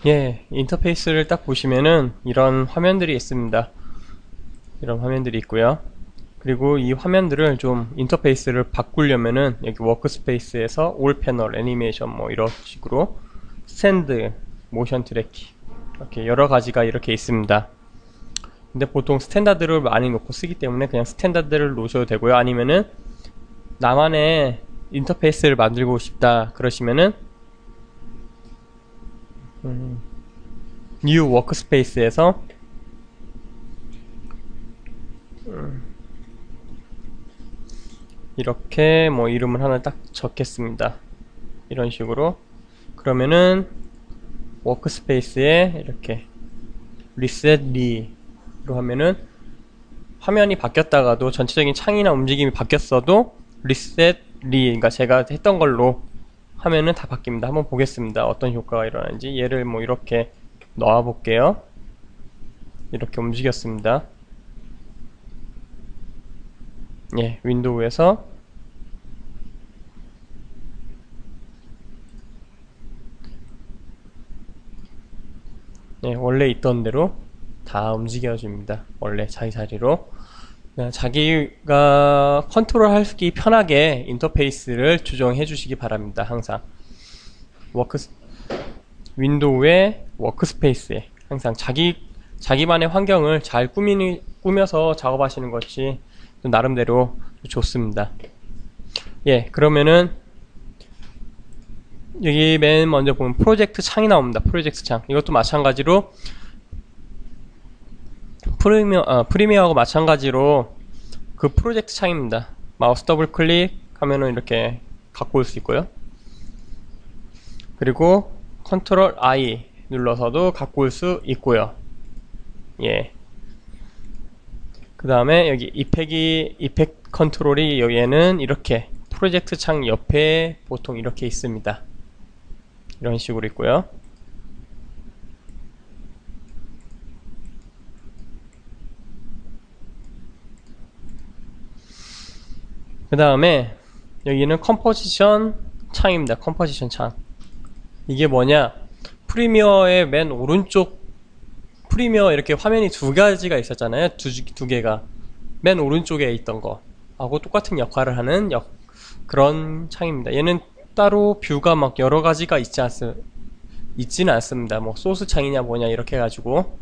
예, 인터페이스를 딱 보시면은 이런 화면들이 있습니다. 이런 화면들이 있고요. 그리고 이 화면들을 좀 인터페이스를 바꾸려면은 여기 워크스페이스에서 올 패널, 애니메이션 뭐 이런 식으로 스탠드, 모션 트래킹 이렇게 여러 가지가 이렇게 있습니다. 근데 보통 스탠다드를 많이 놓고 쓰기 때문에 그냥 스탠다드를 놓으셔도 되고요. 아니면은 나만의 인터페이스를 만들고 싶다 그러시면은 뉴 워크스페이스에서 이렇게 뭐 이름을 하나 딱 적겠습니다. 이런 식으로. 그러면은 워크스페이스에 이렇게 리셋 리로 하면은 화면이 바뀌었다가도 전체적인 창이나 움직임이 바뀌었어도 리셋 리, 그러니까 제가 했던 걸로 하면은 다 바뀝니다. 한번 보겠습니다. 어떤 효과가 일어나는지. 얘를 뭐 이렇게 넣어 볼게요. 이렇게 움직였습니다. 예, 윈도우에서 예, 원래 있던 대로 다 움직여줍니다. 원래 자기 자리로. 자기가 컨트롤하기 편하게 인터페이스를 조정해 주시기 바랍니다. 항상 윈도우의 워크스페이스에 항상 자기만의 환경을 잘 꾸며서 작업하시는 것이 나름대로 좋습니다. 예, 그러면은 여기 맨 먼저 보면 프로젝트 창이 나옵니다. 프로젝트 창. 이것도 마찬가지로 프리미어하고 마찬가지로 그 프로젝트 창입니다. 마우스 더블 클릭하면은 이렇게 갖고 올 수 있고요. 그리고 컨트롤 I 눌러서도 갖고 올 수 있고요. 예. 그 다음에 여기 이펙트 컨트롤이 여기에는 이렇게 프로젝트 창 옆에 보통 이렇게 있습니다. 이런 식으로 있고요. 그 다음에 여기는 컴포지션 창입니다. 컴포지션 창. 이게 뭐냐? 프리미어의 맨 오른쪽 프리미어 이렇게 화면이 두 가지가 있었잖아요. 두 개가 맨 오른쪽에 있던 거 하고 똑같은 역할을 하는 그런 창입니다. 얘는 따로 뷰가 막 여러 가지가 있지는 않습니다. 뭐 소스 창이냐 뭐냐 이렇게 해가지고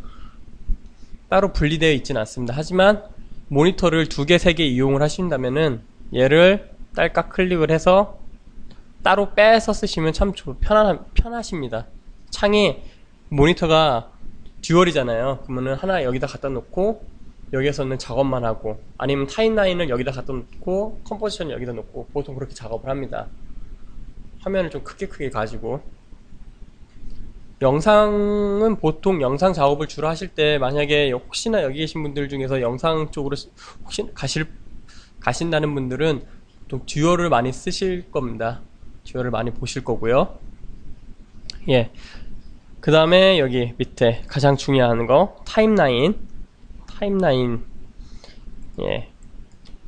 따로 분리되어 있지는 않습니다. 하지만 모니터를 두 개, 세 개 이용을 하신다면은 얘를 딸깍 클릭을 해서 따로 빼서 쓰시면 참 편하십니다. 창이 모니터가 듀얼이잖아요. 그러면은 하나 여기다 갖다 놓고 여기에서는 작업만 하고, 아니면 타임라인을 여기다 갖다 놓고 컴포지션을 여기다 놓고 보통 그렇게 작업을 합니다. 화면을 좀 크게 가지고. 영상은 보통 영상 작업을 주로 하실 때 만약에 혹시나 여기 계신 분들 중에서 영상 쪽으로 혹시 가신다는 분들은 보통 듀얼을 많이 쓰실 겁니다. 듀얼을 많이 보실 거고요. 예. 그 다음에 여기 밑에 가장 중요한 거 타임라인. 예.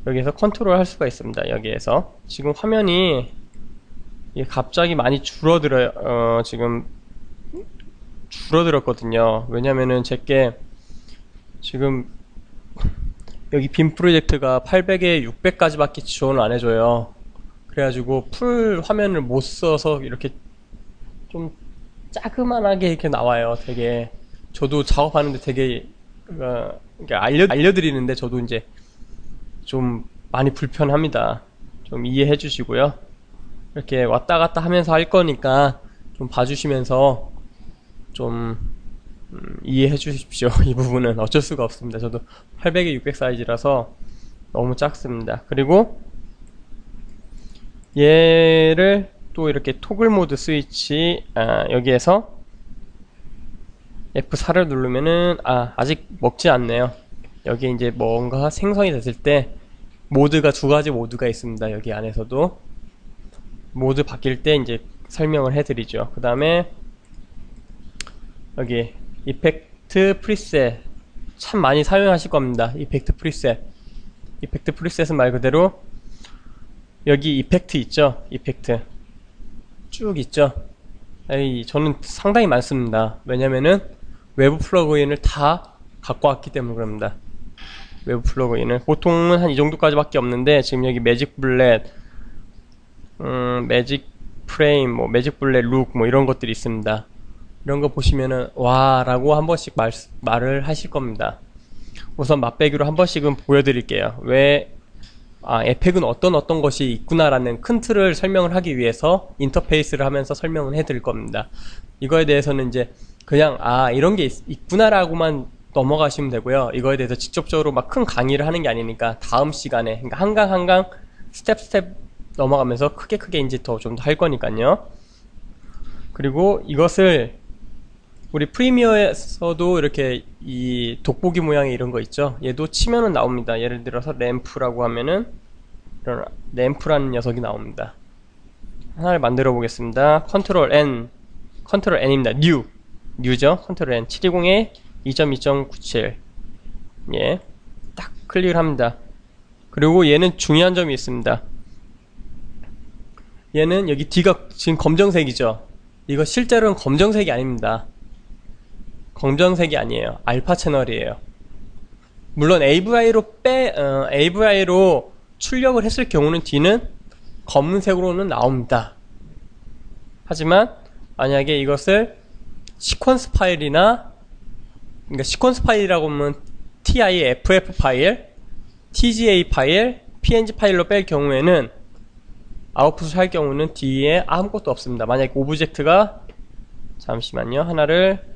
여기에서 컨트롤 할 수가 있습니다. 여기에서 지금 화면이 갑자기 많이 줄어들어요. 지금 줄어들었거든요. 왜냐면은 제게 지금 여기 빔 프로젝트가 800에 600까지 밖에 지원을 안 해줘요. 그래가지고 풀 화면을 못 써서 이렇게 좀 자그만하게 이렇게 나와요. 되게 저도 작업하는데 되게 알려드리는데 저도 이제 좀 많이 불편합니다. 좀 이해해 주시고요. 이렇게 왔다 갔다 하면서 할 거니까 좀 봐주시면서 좀 이해해 주십시오. 이 부분은 어쩔 수가 없습니다. 저도 800에 600 사이즈라서 너무 작습니다. 그리고 얘를 또 이렇게 토글 모드 스위치 여기에서 F4를 누르면은 아직 먹지 않네요. 여기 이제 뭔가 생성이 됐을 때 모드가 두 가지 모드가 있습니다. 여기 안에서도 모드 바뀔 때 이제 설명을 해드리죠. 그 다음에 여기 이펙트 프리셋 참 많이 사용하실 겁니다. 이펙트 프리셋은 말 그대로 여기 이펙트 있죠. 이펙트 쭉 있죠. 저는 상당히 많습니다. 왜냐면은 외부 플러그인을 다 갖고 왔기 때문에 그럽니다. 외부 플러그인을 보통은 한 이 정도까지밖에 없는데, 지금 여기 매직 블렛, 매직 프레임, 뭐 매직 블렛 룩, 뭐 이런 것들이 있습니다. 이런 거 보시면은 와 라고 한 번씩 말을 하실 겁니다. 우선 맛배기로 한 번씩은 보여드릴게요. 에펙은 어떤 것이 있구나라는 큰 틀을 설명을 하기 위해서 인터페이스를 하면서 설명을 해드릴 겁니다. 이거에 대해서는 이제 그냥 이런 게 있구나라고만 넘어가시면 되고요. 이거에 대해서 직접적으로 막 큰 강의를 하는 게 아니니까 다음 시간에, 그러니까 한 강 스텝 넘어가면서 크게 이제 좀 더 할 거니까요. 그리고 이것을 우리 프리미어에서도 이렇게 이 돋보기 모양의 이런 거 있죠. 얘도 치면은 나옵니다. 예를 들어서 램프라고 하면은 이런 램프라는 녀석이 나옵니다. 하나를 만들어 보겠습니다. 컨트롤 N입니다. 뉴죠. 컨트롤 N 720에 2.2.97. 예, 딱 클릭을 합니다. 그리고 얘는 중요한 점이 있습니다. 얘는 여기 D가 지금 검정색이죠. 이거 실제로는 검정색이 아닙니다. 검정색이 아니에요. 알파 채널이에요. 물론 AVI로 출력을 했을 경우는 D는 검은색으로는 나옵니다. 하지만 만약에 이것을 시퀀스 파일이나, 그러니까 시퀀스 파일이라고 하면 TIFF 파일, TGA 파일, PNG 파일로 뺄 경우에는, 아웃풋을 할 경우는 D에 아무것도 없습니다. 만약에 오브젝트가, 잠시만요, 하나를,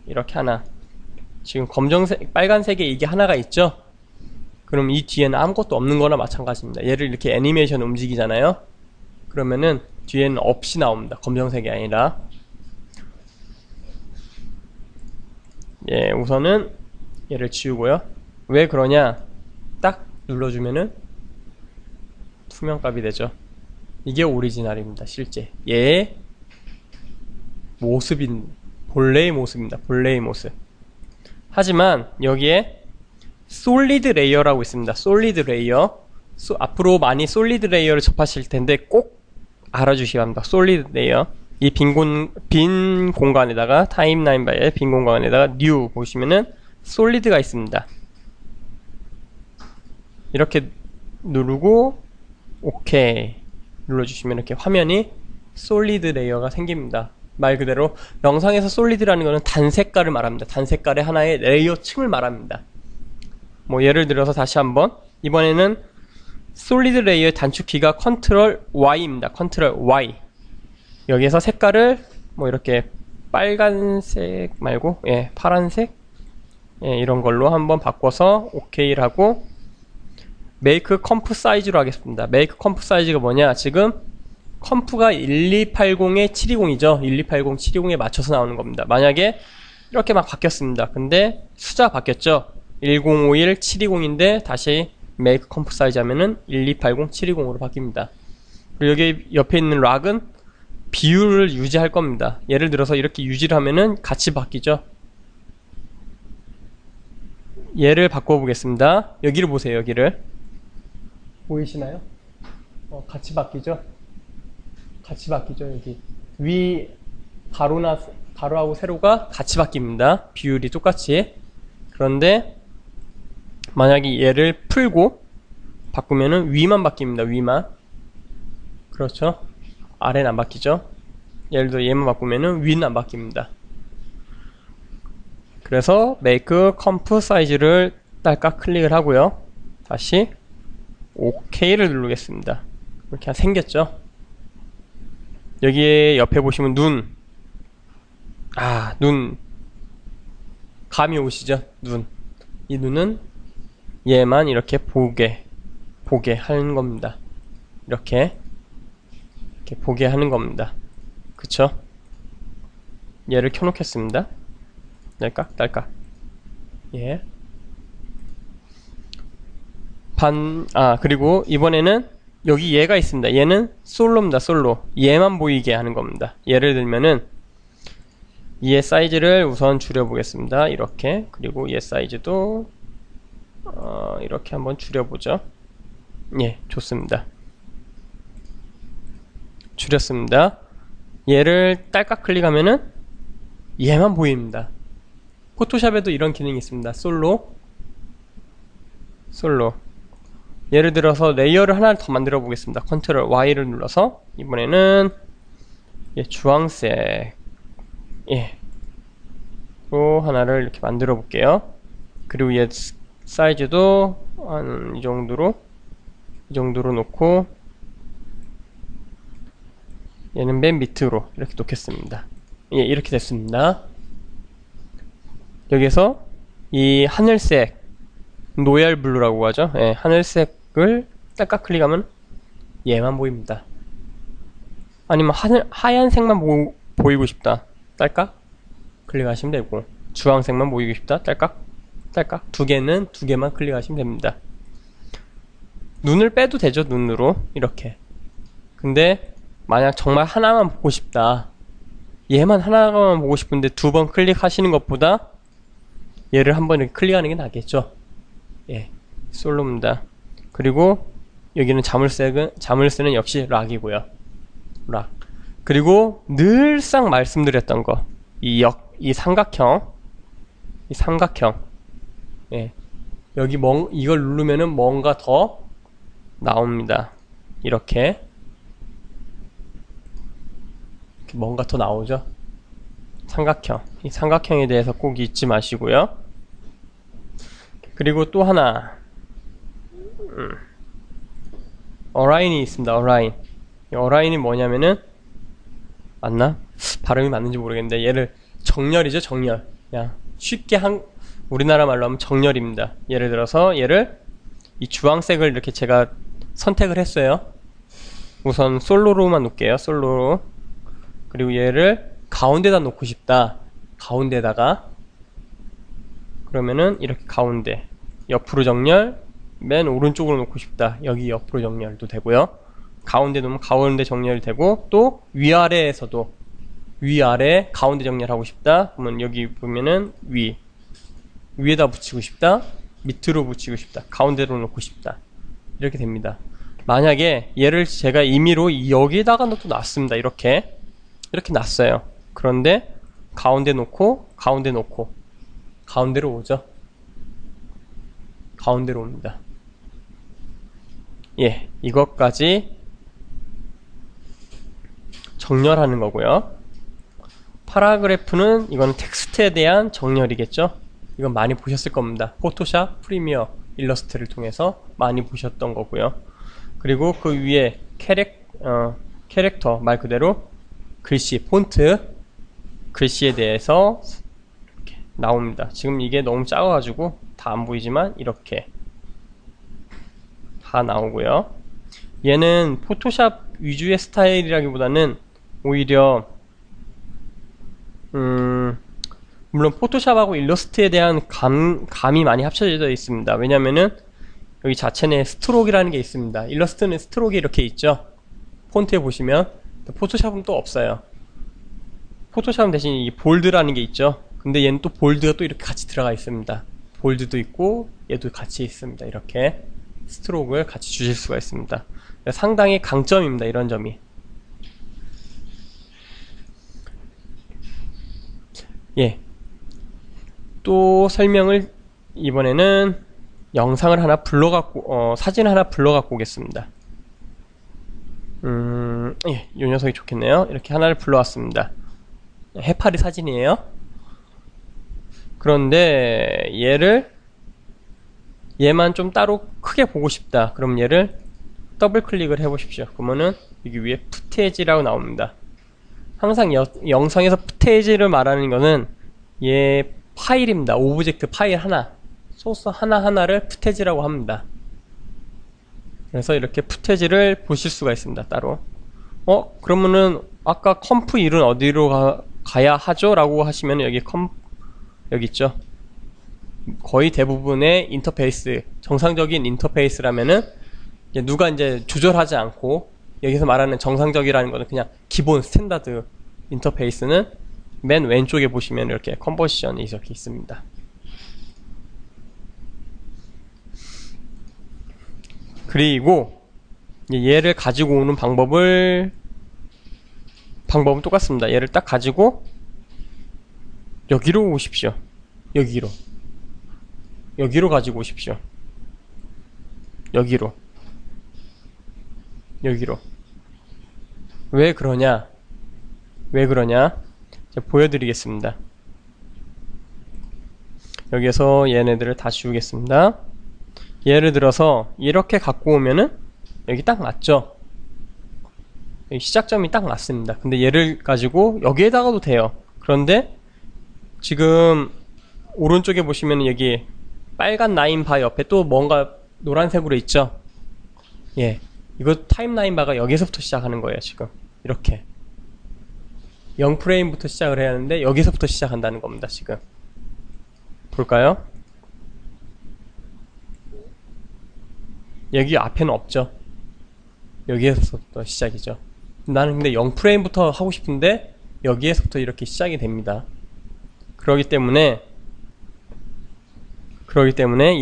이렇게 하나, 지금 검정색, 빨간색에 이게 하나가 있죠? 그럼 이 뒤에는 아무것도 없는 거나 마찬가지입니다. 얘를 이렇게 애니메이션 움직이잖아요? 그러면은 뒤에는 없이 나옵니다. 검정색이 아니라. 우선은 얘를 지우고요. 왜 그러냐? 딱 눌러주면은 투명값이 되죠. 이게 오리지널입니다. 실제 얘의 본래의 모습입니다. 본래의 모습. 하지만 여기에 솔리드 레이어라고 있습니다. 솔리드 레이어. 앞으로 많이 솔리드 레이어를 접하실 텐데 꼭 알아주셔야 합니다. 솔리드 레이어. 이 빈 공간에다가 타임라인 바의 빈 공간에다가 뉴 보시면은 솔리드가 있습니다. 이렇게 누르고 오케이 눌러주시면 이렇게 화면이 솔리드 레이어가 생깁니다. 말 그대로 영상에서 솔리드라는 것은 단색깔을 말합니다. 단색깔의 하나의 레이어 층을 말합니다. 뭐 예를 들어서 다시 한번, 이번에는 솔리드 레이어의 단축키가 컨트롤 Y입니다. 컨트롤 Y. 여기에서 색깔을 뭐 이렇게 빨간색 말고 파란색 이런 걸로 한번 바꿔서 OK를 하고 Make Comp Size로 하겠습니다. Make Comp Size가 뭐냐? 지금 컴프가 1280720이죠. 1280720에 맞춰서 나오는 겁니다. 만약에 이렇게 막 바뀌었습니다. 근데 숫자가 바뀌었죠. 1051720인데 다시 Make Comp Size 하면은 1280720으로 바뀝니다. 그리고 여기 옆에 있는 락은 비율을 유지할 겁니다. 예를 들어서 이렇게 유지를 하면은 같이 바뀌죠. 얘를 바꿔보겠습니다. 여기를 보세요. 여기를 보이시나요? 같이 바뀌죠. 같이 바뀌죠. 여기 위 가로하고 세로가 같이 바뀝니다. 비율이 똑같이. 그런데 만약에 얘를 풀고 바꾸면은 위만 바뀝니다. 위만. 그렇죠. 아래는 안 바뀌죠. 예를 들어 얘만 바꾸면은 위는 안 바뀝니다. 그래서 Make Comp Size를 딸깍 클릭을 하고요. 다시 OK를 누르겠습니다. 이렇게 생겼죠. 여기에 옆에 보시면 눈. 눈. 감이 오시죠? 눈. 이 눈은 얘만 이렇게 보게 하는 겁니다. 이렇게 보게 하는 겁니다. 그쵸? 얘를 켜놓겠습니다. 딸깍. 예. 그리고 이번에는 여기 얘가 있습니다. 얘는 솔로입니다. 솔로. 얘만 보이게 하는 겁니다. 예를 들면은 얘 사이즈를 우선 줄여보겠습니다. 이렇게. 그리고 얘 사이즈도 이렇게 한번 줄여보죠. 예, 좋습니다. 줄였습니다. 얘를 딸깍 클릭하면은 얘만 보입니다. 포토샵에도 이런 기능이 있습니다. 솔로. 예를 들어서 레이어를 하나를 더 만들어 보겠습니다. 컨트롤 Y를 눌러서 이번에는 주황색 또 하나를 이렇게 만들어 볼게요. 그리고 얘 사이즈도 한 이 정도로 놓고 얘는 맨 밑으로 이렇게 놓겠습니다. 이렇게 됐습니다. 여기서 이 하늘색 로얄 블루라고 하죠. 하늘색을 딸깍 클릭하면 얘만 보입니다. 아니면 하얀색만 보이고 싶다. 딸깍 클릭하시면 되고, 주황색만 보이고 싶다. 딸깍 두 개만 클릭하시면 됩니다. 눈을 빼도 되죠. 눈으로 이렇게. 근데 만약 정말 하나만 보고 싶다, 얘만 하나만 보고 싶은데 2번 클릭하시는 것보다 얘를 한번 이렇게 클릭하는 게 낫겠죠. 솔로입니다. 그리고 여기는 자물쇠는 역시 락이고요. 락. 그리고 늘상 말씀드렸던 거, 이 삼각형, 여기 이걸 누르면은 뭔가 더 나옵니다. 이렇게 뭔가 더 나오죠. 삼각형. 이 삼각형에 대해서 꼭 잊지 마시고요. 그리고 또 하나, 어라인이 있습니다. 어라인이 뭐냐면은, 맞나? 발음이 맞는지 모르겠는데, 얘를 정렬이죠. 정렬. 그냥 쉽게 우리나라 말로 하면 정렬입니다. 예를 들어서 얘를 이 주황색을 이렇게 제가 선택을 했어요. 우선 솔로로만 놓을게요. 솔로로. 그리고 얘를 가운데다 놓고 싶다. 가운데다가. 그러면은 이렇게 가운데. 옆으로 정렬. 맨 오른쪽으로 놓고 싶다. 여기 옆으로 정렬도 되고요. 가운데 놓으면 가운데 정렬이 되고, 또 위아래에서도 위아래 가운데 정렬하고 싶다. 그러면 여기 보면은 위에다 붙이고 싶다. 밑으로 붙이고 싶다. 가운데로 놓고 싶다. 이렇게 됩니다. 만약에 얘를 제가 임의로 여기다가 또 놨습니다. 이렇게 놨어요. 그런데 가운데 놓고 가운데로 오죠. 가운데로 옵니다. 이것까지 정렬하는 거고요. 파라그래프는 이건 텍스트에 대한 정렬이겠죠. 이건 많이 보셨을 겁니다. 포토샵, 프리미어, 일러스트를 통해서 많이 보셨던 거고요. 그리고 그 위에 캐릭터, 말 그대로 글씨, 폰트, 글씨에 대해서 이렇게 나옵니다. 지금 이게 너무 작아가지고 다 안 보이지만 이렇게 다 나오고요. 얘는 포토샵 위주의 스타일이라기보다는 오히려 물론 포토샵하고 일러스트에 대한 감이 많이 합쳐져 있습니다. 왜냐면은 여기 자체 내에 스트로크라는 게 있습니다. 일러스트는 스트로크 이렇게 있죠. 폰트에 보시면. 포토샵은 또 없어요. 포토샵은 대신 이 볼드라는 게 있죠. 근데 얘는 또 볼드가 또 이렇게 같이 들어가 있습니다. 볼드도 있고 얘도 같이 있습니다. 이렇게 스트로크를 같이 주실 수가 있습니다. 상당히 강점입니다. 이런 점이. 또 설명을 이번에는 영상을 하나 사진 하나 불러갖고 오겠습니다. 이 녀석이 좋겠네요. 이렇게 하나를 불러왔습니다. 해파리 사진이에요. 그런데 얘만 좀 따로 크게 보고 싶다. 그럼 얘를 더블 클릭을 해보십시오. 그러면은 여기 위에 푸테이지라고 나옵니다. 항상 영상에서 푸테이지를 말하는 거는 얘 파일입니다. 오브젝트 파일 하나, 소스 하나하나를 푸테이지라고 합니다. 그래서 이렇게 푸테이지를 보실 수가 있습니다. 따로. 그러면은 아까 컴프 1은 어디로 가야 하죠? 라고 하시면 여기 있죠. 거의 대부분의 인터페이스, 정상적인 인터페이스라면은 누가 이제 조절하지 않고, 여기서 말하는 정상적이라는 거는 그냥 기본 스탠다드 인터페이스는 맨 왼쪽에 보시면 이렇게 컨버전이 이렇게 있습니다. 그리고 얘를 가지고 오는 방법을 방법은 똑같습니다. 얘를 딱 가지고 여기로 오십시오. 여기로 가지고 오십시오. 여기로. 왜 그러냐? 제가 보여드리겠습니다. 여기에서 얘네들을 다 지우겠습니다. 예를 들어서 이렇게 갖고 오면은 여기 딱 맞죠? 여기 시작점이 딱 맞습니다. 근데 얘를 가지고 여기에다가도 돼요. 그런데 지금 오른쪽에 보시면 여기 빨간 라인 바 옆에 또 뭔가 노란색으로 있죠? 예, 이거 타임라인 바가 여기서부터 시작하는 거예요. 지금 이렇게 0프레임부터 시작을 해야 하는데 여기서부터 시작한다는 겁니다. 지금 볼까요? 여기 앞에는 없죠. 여기에서부터 시작이죠. 나는 근데 0프레임부터 하고 싶은데 여기에서부터 이렇게 시작이 됩니다. 그러기 때문에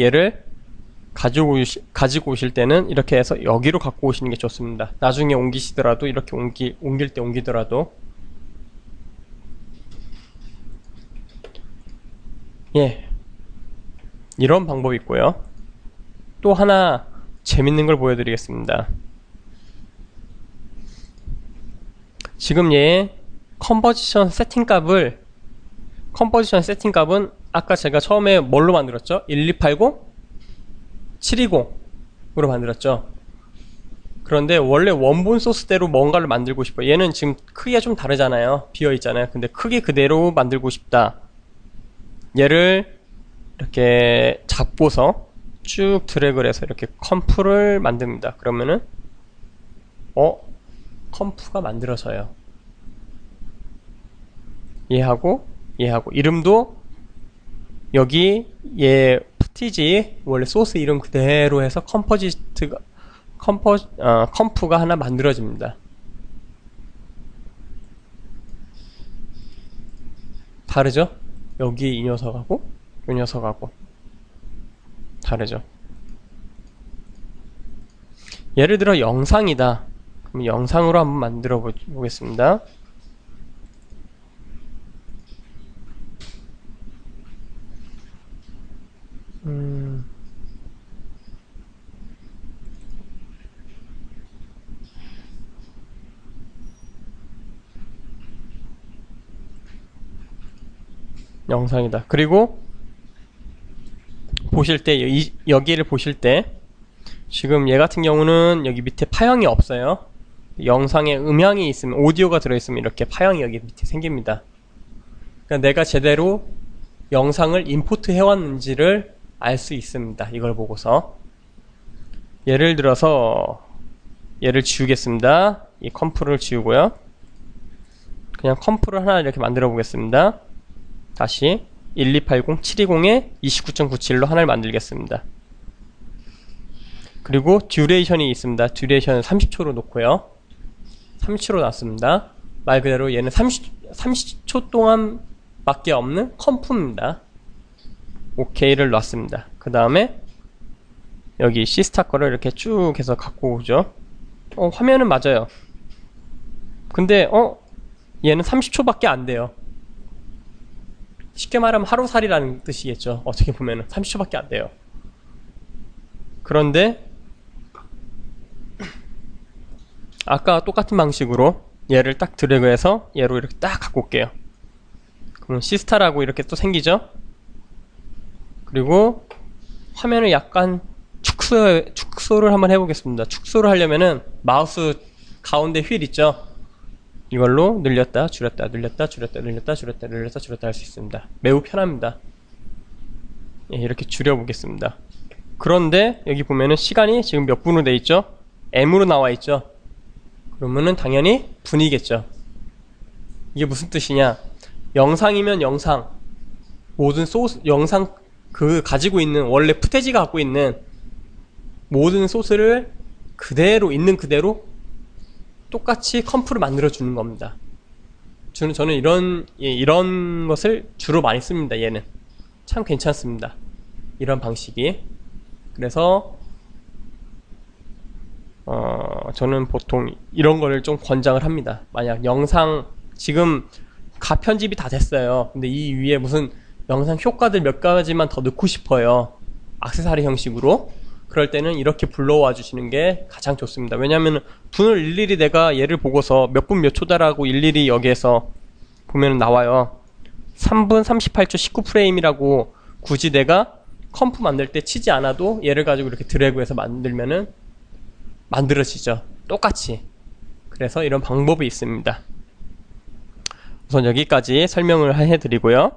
얘를 가지고 오실 때는 이렇게 해서 여기로 갖고 오시는 게 좋습니다. 나중에 옮기시더라도 이렇게 옮길 때 옮기더라도 예, 이런 방법이 있고요. 또 하나 재밌는 걸 보여드리겠습니다. 지금 얘의 컨버지션 세팅값은 아까 제가 처음에 뭘로 만들었죠? 1280? 720으로 만들었죠. 그런데 원래 원본 소스대로 뭔가를 만들고 싶어요. 얘는 지금 크기가 좀 다르잖아요. 비어있잖아요. 근데 크기 그대로 만들고 싶다. 얘를 이렇게 잡고서 쭉 드래그를 해서 이렇게 컴프를 만듭니다. 그러면은 컴프가 만들어져요. 얘하고 이름도 여기 얘 푸티지 원래 소스 이름 그대로 해서 컴프가 하나 만들어집니다. 다르죠? 여기 이 녀석하고 이 녀석하고 다르죠? 예를 들어 영상이다. 그럼 영상으로 한번 만들어 보겠습니다. 영상이다. 그리고 보실 때 여기를 보실 때 지금 얘 같은 경우는 여기 밑에 파형이 없어요. 영상에 음향이 있으면 오디오가 들어있으면 이렇게 파형이 여기 밑에 생깁니다. 그러니까 내가 제대로 영상을 임포트 해왔는지를 알 수 있습니다. 이걸 보고서 예를 들어서 얘를 지우겠습니다. 이 컴프를 지우고요. 그냥 컴프를 하나 이렇게 만들어 보겠습니다. 다시 1280, 720에 29.97로 하나를 만들겠습니다. 그리고 듀레이션이 있습니다. 듀레이션은 30초로 놓고요. 30초로 놨습니다. 말 그대로 얘는 30초 동안 밖에 없는 컴프입니다. OK를 놨습니다. 그 다음에 여기 시스타 거를 이렇게 쭉 해서 갖고 오죠. 화면은 맞아요. 근데 얘는 30초밖에 안 돼요. 쉽게 말하면 하루살이라는 뜻이겠죠. 어떻게 보면은 30초밖에 안 돼요. 그런데 아까 똑같은 방식으로 얘를 딱 드래그해서 얘로 이렇게 딱 갖고 올게요. 그럼 시스타라고 이렇게 또 생기죠. 그리고 화면을 약간 축소를 한번 해보겠습니다. 축소를 하려면은 마우스 가운데 휠 있죠. 이걸로 늘렸다 줄였다 늘렸다 줄였다 늘렸다 줄였다 늘렸다 줄였다 할 수 있습니다. 매우 편합니다. 예, 이렇게 줄여보겠습니다. 그런데 여기 보면은 시간이 지금 몇 분으로 돼 있죠? M으로 나와 있죠? 그러면은 당연히 분이겠죠. 이게 무슨 뜻이냐? 영상이면 영상, 모든 소스, 영상 가지고 있는 원래 푸테지가 갖고 있는 모든 소스를 그대로 있는 그대로 똑같이 컴프를 만들어 주는 겁니다. 저는 이런 것을 주로 많이 씁니다. 얘는 참 괜찮습니다. 이런 방식이. 그래서 저는 보통 이런 거를 좀 권장을 합니다. 만약 영상 지금 가편집이 다 됐어요. 근데 이 위에 무슨 영상 효과들 몇 가지만 더 넣고 싶어요. 액세서리 형식으로. 그럴 때는 이렇게 불러와 주시는 게 가장 좋습니다. 왜냐하면 분을 일일이 내가 얘를 보고서 몇 분 몇 초다라고 일일이 여기에서 보면 나와요. 3분 38초 19프레임이라고 굳이 내가 컴프 만들 때 치지 않아도 얘를 가지고 이렇게 드래그해서 만들면은 만들어지죠. 똑같이. 그래서 이런 방법이 있습니다. 우선 여기까지 설명을 해드리고요.